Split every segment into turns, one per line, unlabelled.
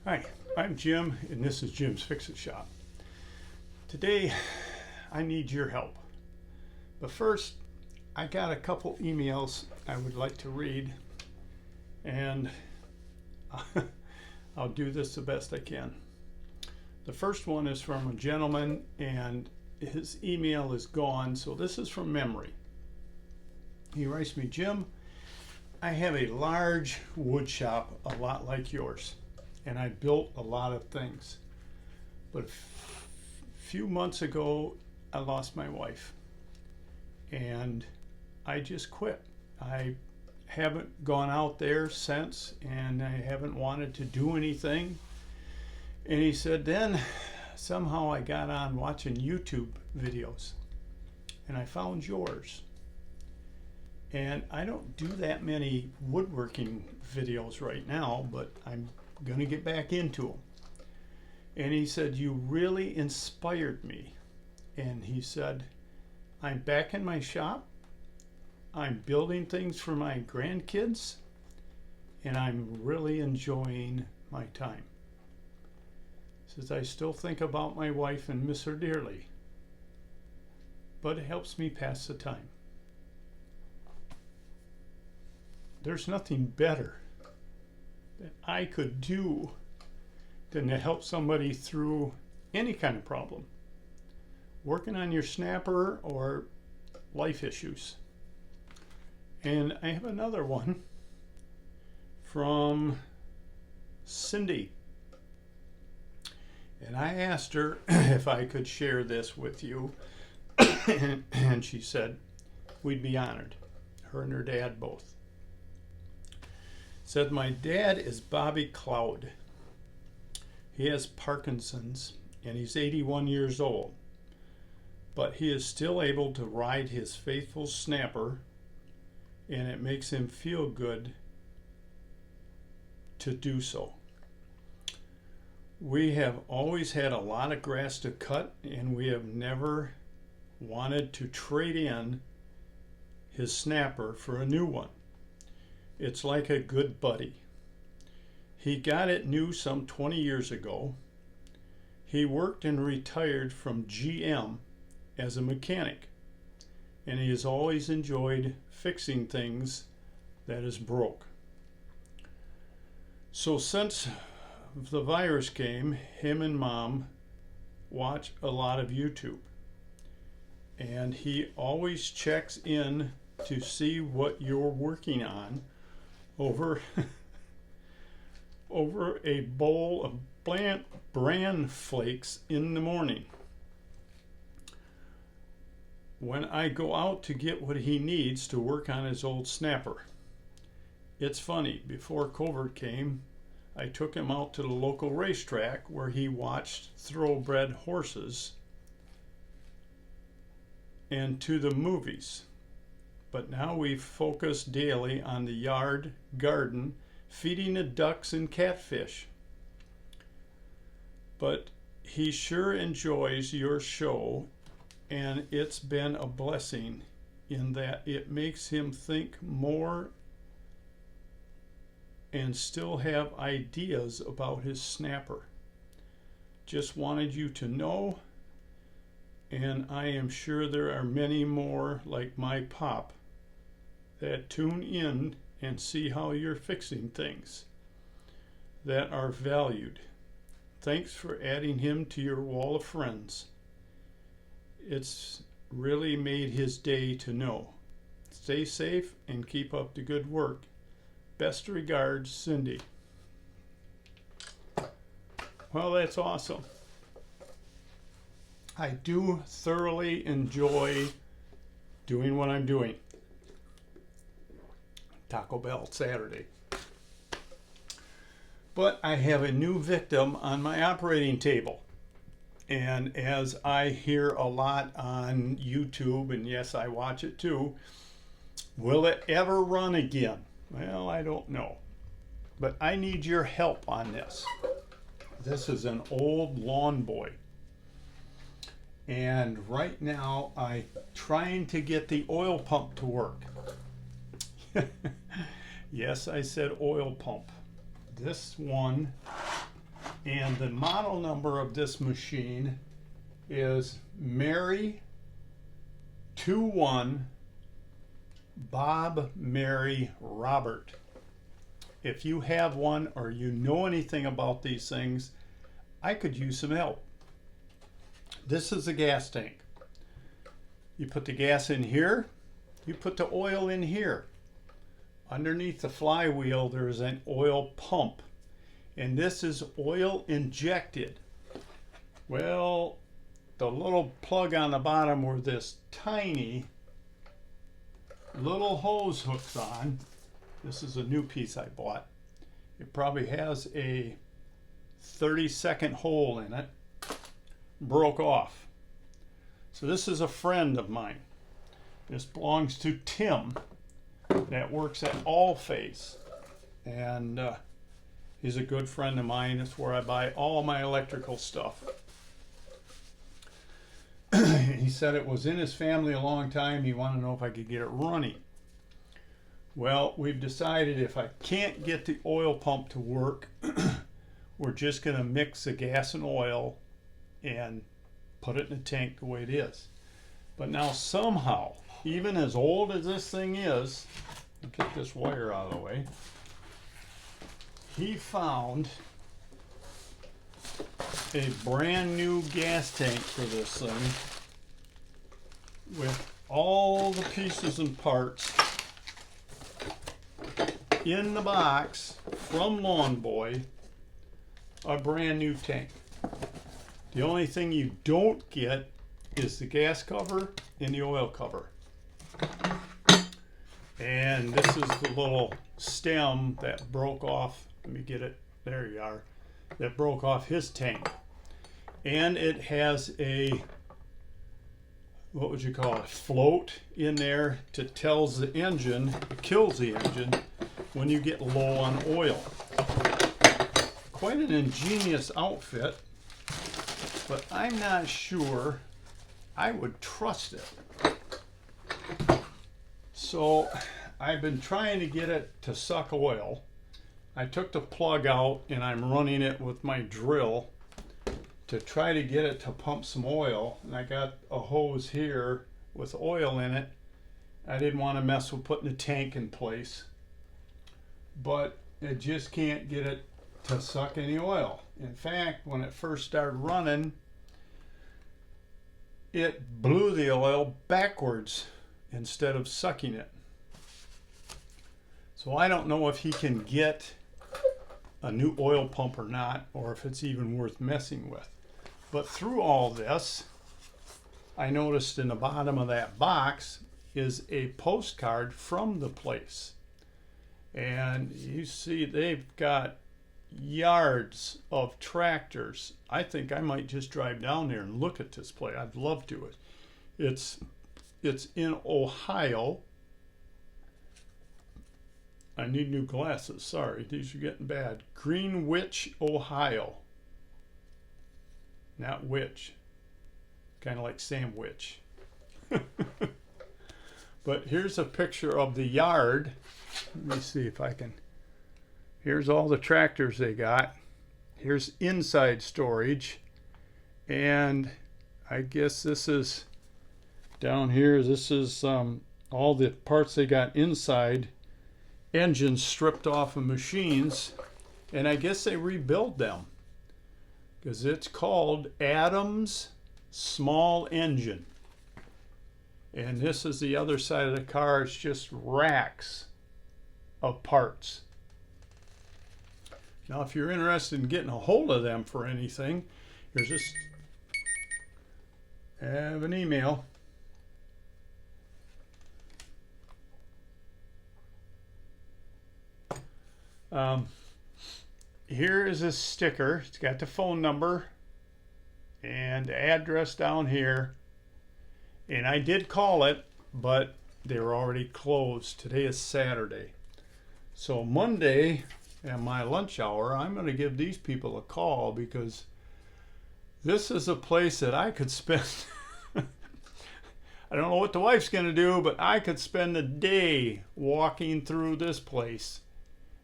Hi, I'm Jim, and this is Jim's Fix-It Shop. Today, I need your help. But first, I got a couple emails I would like to read, and I'll do this the best I can. The first one is from a gentleman, and his email is gone, so this is from memory. He writes me, Jim, I have a large wood shop, a lot like yours, and I built a lot of things. But a few months ago, I lost my wife, and I just quit. I haven't gone out there since, and I haven't wanted to do anything. And he said, then somehow I got on watching YouTube videos, and I found yours. And I don't do that many woodworking videos right now, but I'm going to get back into them. And he said, you really inspired me. And he said, I'm back in my shop. I'm building things for my grandkids, and I'm really enjoying my time. He says, I still think about my wife and miss her dearly, but it helps me pass the time. There's nothing better that I could do than to help somebody through any kind of problem, working on your snapper or life issues. And I have another one from Cindy. And I asked her if I could share this with you, and she said we'd be honored, her and her dad both. Said, my dad is Bobby Cloud. He has Parkinson's, and he's 81 years old, but he is still able to ride his faithful snapper, and it makes him feel good to do so. We have always had a lot of grass to cut, and we have never wanted to trade in his snapper for a new one. It's like a good buddy. He got it new some 20 years ago. He worked and retired from GM as a mechanic, and he has always enjoyed fixing things that is broke. So since the virus came, him and Mom watch a lot of YouTube, and he always checks in to see what you're working on over a bowl of bran flakes in the morning. When I go out to get what he needs to work on his old snapper. It's funny, before COVID came, I took him out to the local racetrack where he watched thoroughbred horses and to the movies. But now we focus daily on the yard, garden, feeding the ducks and catfish. But he sure enjoys your show, and it's been a blessing in that it makes him think more and still have ideas about his snapper. Just wanted you to know, and I am sure there are many more like my pop that tune in and see how you're fixing things that are valued. Thanks for adding him to your wall of friends. It's really made his day to know. Stay safe and keep up the good work. Best regards, Cindy. Well, that's awesome. I do thoroughly enjoy doing what I'm doing. Taco Bell Saturday. But I have a new victim on my operating table. And as I hear a lot on YouTube, and yes, I watch it too, will it ever run again? Well, I don't know. But I need your help on this. This is an old lawn boy. And right now I'm trying to get the oil pump to work. Yes, I said oil pump. This one And the model number of this machine is Mary 21 Bob Mary Robert. If you have one or you know anything about these things, I could use some help. This is a gas tank. You put the gas in here, you put the oil in here. Underneath the flywheel there's an oil pump, and this is oil injected. Well, the little plug on the bottom where this tiny little hose hooks on, this is a new piece I bought. It probably has a 30-second hole in it, broke off. So this is a friend of mine. This belongs to Tim that works at Allface, and he's a good friend of mine. It's where I buy all my electrical stuff. He said it was in his family a long time. He wanted to know if I could get it running. Well, we've decided if I can't get the oil pump to work, we're just going to mix the gas and oil and put it in the tank the way it is. But now somehow, even as old as this thing is, I'll get this wire out of the way, he found a brand new gas tank for this thing with all the pieces and parts in the box from Lawn Boy, a brand new tank. The only thing you don't get is the gas cover and the oil cover. And this is the little stem that broke off. Let me get it. There you are. That broke off his tank. And it has a, what would you call it, float in there to tells the engine, it kills the engine when you get low on oil. Quite an ingenious outfit, but I'm not sure I would trust it. So I've been trying to get it to suck oil. I took the plug out and I'm running it with my drill to try to get it to pump some oil. And I got a hose here with oil in it. I didn't want to mess with putting the tank in place, but it just can't get it to suck any oil. In fact, when it first started running, it blew the oil backwards instead of sucking it. So I don't know if he can get a new oil pump or not, or if it's even worth messing with. But through all this, I noticed in the bottom of that box is a postcard from the place. And you see they've got yards of tractors. I think I might just drive down there and look at this place. I'd love to. It's in Ohio. I need new glasses. Sorry, these are getting bad. Greenwich, Ohio. Not witch. Kind of like sandwich. But here's a picture of the yard. Let me see if I can. Here's all the tractors they got. Here's inside storage. And I guess this is down here. This is all the parts they got inside. Engines stripped off of machines. And I guess they rebuild them, because it's called Adams Small Engine. And this is the other side of the car. It's just racks of parts. Now, if you're interested in getting a hold of them for anything, here's this. I have an email. Here is a sticker. It's got the phone number and the address down here. And I did call it, but they were already closed. Today is Saturday. So Monday at my lunch hour, I'm going to give these people a call, because this is a place that I could spend. I don't know what the wife's going to do, but I could spend a day walking through this place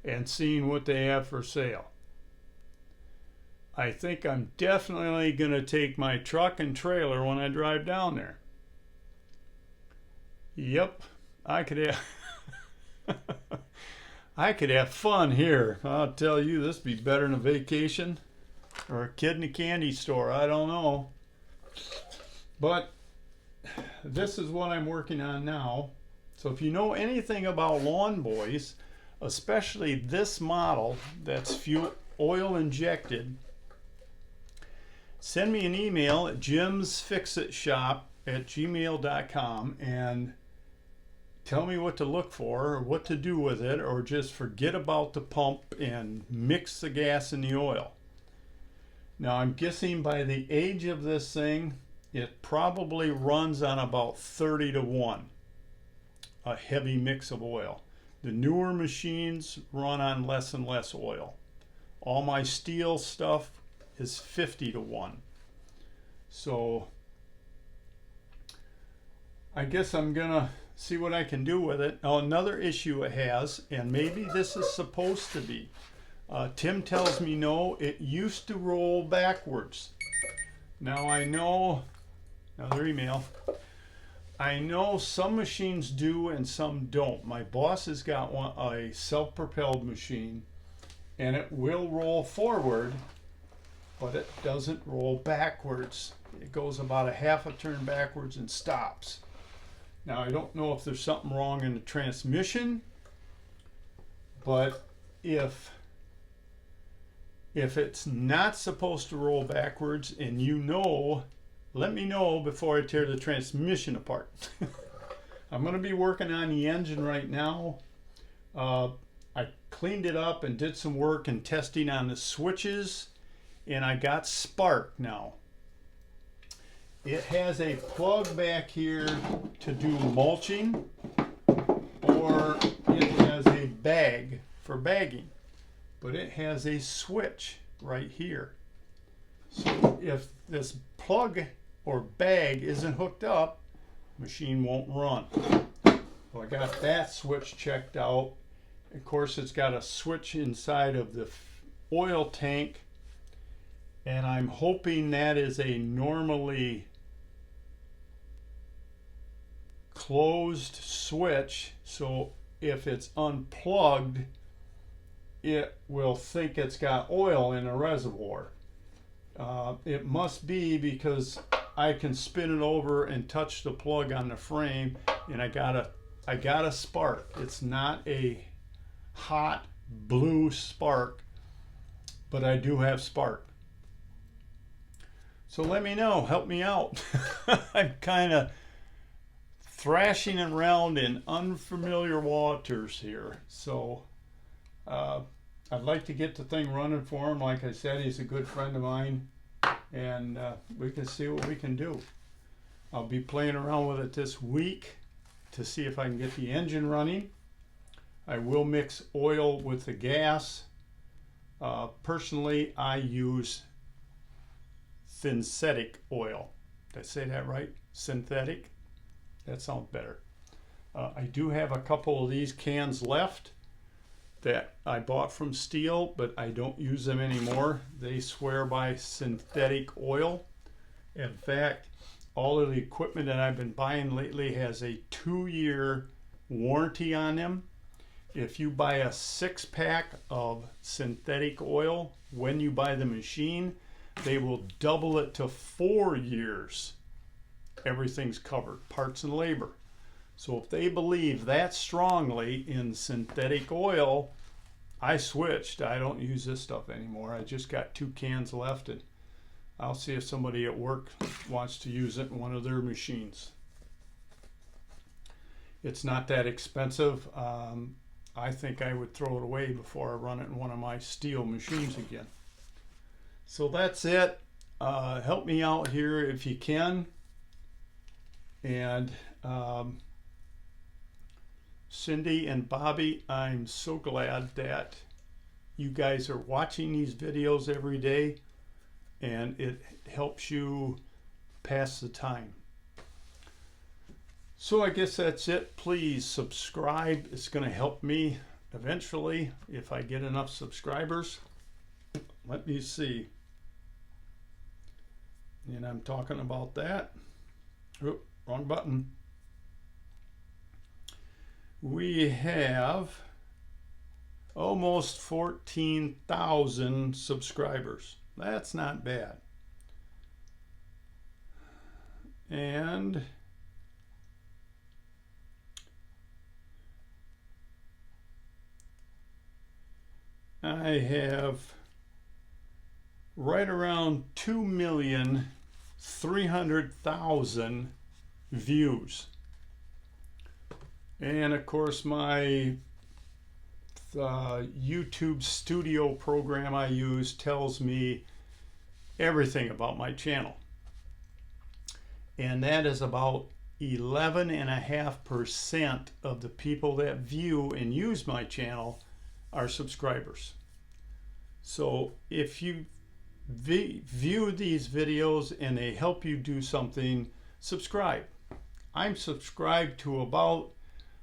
and seeing what they have for sale. I think I'm definitely going to take my truck and trailer when I drive down there. Yep, I could have I could have fun here. I'll tell you, this would be better than a vacation or a kid in a candy store. I don't know. But this is what I'm working on now. So if you know anything about lawn boys, especially this model that's fuel oil injected, send me an email at jimsfixitshop@gmail.com and tell me what to look for or what to do with it, or just forget about the pump and mix the gas and the oil. Now I'm guessing by the age of this thing, it probably runs on about 30-to-1, a heavy mix of oil. The newer machines run on less and less oil. All my steel stuff is 50-to-1. So I guess I'm gonna see what I can do with it. Now another issue it has, and maybe this is supposed to be, Tim tells me no, it used to roll backwards. Now I know, another email, I know some machines do and some don't. My boss has got one, a self-propelled machine, and it will roll forward, but it doesn't roll backwards. It goes about a half a turn backwards and stops. Now I don't know if there's something wrong in the transmission, but if it's not supposed to roll backwards and you know, let me know before I tear the transmission apart. I'm going to be working on the engine right now. I cleaned it up and did some work and testing on the switches, and I got spark now. It has a plug back here to do mulching, or it has a bag for bagging, but it has a switch right here. So if this plug or bag isn't hooked up, machine won't run. Well, I got that switch checked out. Of course, it's got a switch inside of the oil tank, and I'm hoping that is a normally closed switch, so if it's unplugged, it will think it's got oil in a reservoir. It must be, because I can spin it over and touch the plug on the frame, and I got a spark. It's not a hot blue spark, but I do have spark. So let me know, help me out. I'm kind of thrashing around in unfamiliar waters here. So I'd like to get the thing running for him. Like I said, he's a good friend of mine, and we can see what we can do. I'll be playing around with it this week to see if I can get the engine running. I will mix oil with the gas. Personally, I use synthetic oil. Did I say that right? Synthetic? That sounds better. I do have a couple of these cans left that I bought from Steel, but I don't use them anymore. They swear by synthetic oil. In fact, all of the equipment that I've been buying lately has a 2-year warranty on them. If you buy a 6-pack of synthetic oil, when you buy the machine, they will double it to 4 years. Everything's covered, parts and labor. So if they believe that strongly in synthetic oil, I switched. I don't use this stuff anymore. I just got 2 cans left, and I'll see if somebody at work wants to use it in one of their machines. It's not that expensive. I think I would throw it away before I run it in one of my Steel machines again. So that's it. Help me out here if you can. And Cindy and Bobby, I'm so glad that you guys are watching these videos every day, and it helps you pass the time. So I guess that's it. Please subscribe. It's going to help me eventually if I get enough subscribers. Let me see. and I'm talking about that. Oop, wrong button. We have almost 14,000 subscribers. That's not bad. And I have right around 2,300,000 views. And of course, my YouTube studio program I use tells me everything about my channel. And that is about 11.5% of the people that view and use my channel are subscribers. So if you view these videos and they help you do something, subscribe. I'm subscribed to about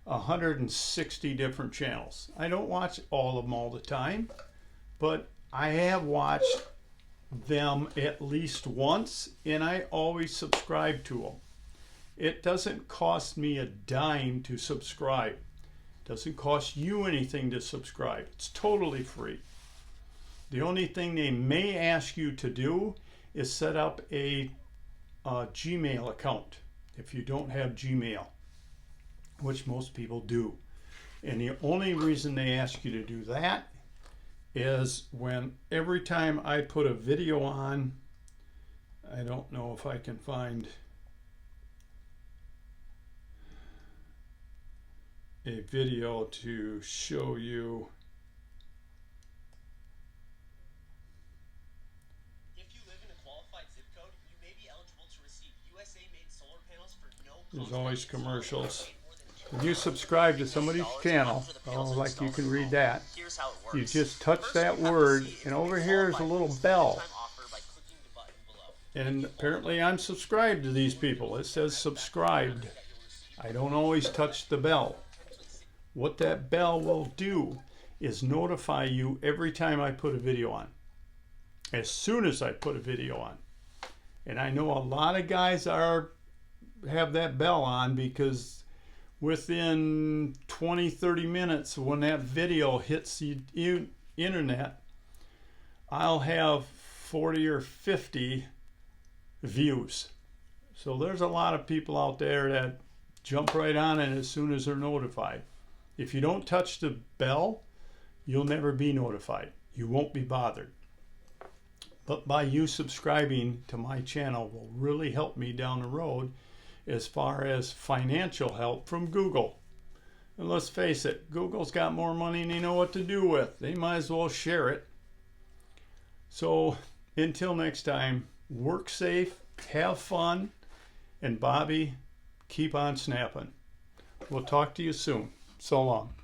160 different channels. I don't watch all of them all the time, but I have watched them at least once, and I always subscribe to them. It doesn't cost me a dime to subscribe. It doesn't cost you anything to subscribe. It's totally free. The only thing they may ask you to do is set up a Gmail account if you don't have Gmail, which most people do. And the only reason they ask you to do that is when every time I put a video on, I don't know if I can find a video to show you.
If you live in a qualified zip code, you may be eligible to receive USA-made solar panels for no cost.
There's always commercials. When you subscribe to somebody's channel, like you can read that, you just touch that word, and over here is a little bell. And apparently I'm subscribed to these people. It says subscribed. I don't always touch the bell. What that bell will do is notify you every time I put a video on. As soon as I put a video on. And I know a lot of guys have that bell on because within 20-30 minutes when that video hits the internet, I'll have 40 or 50 views. So there's a lot of people out there that jump right on it as soon as they're notified. If you don't touch the bell, you'll never be notified. You won't be bothered. But by you subscribing to my channel will really help me down the road as far as financial help from Google. And let's face it, Google's got more money than they know what to do with. They might as well share it. So until next time, work safe, have fun, and Bobby, keep on snapping. We'll talk to you soon. So long.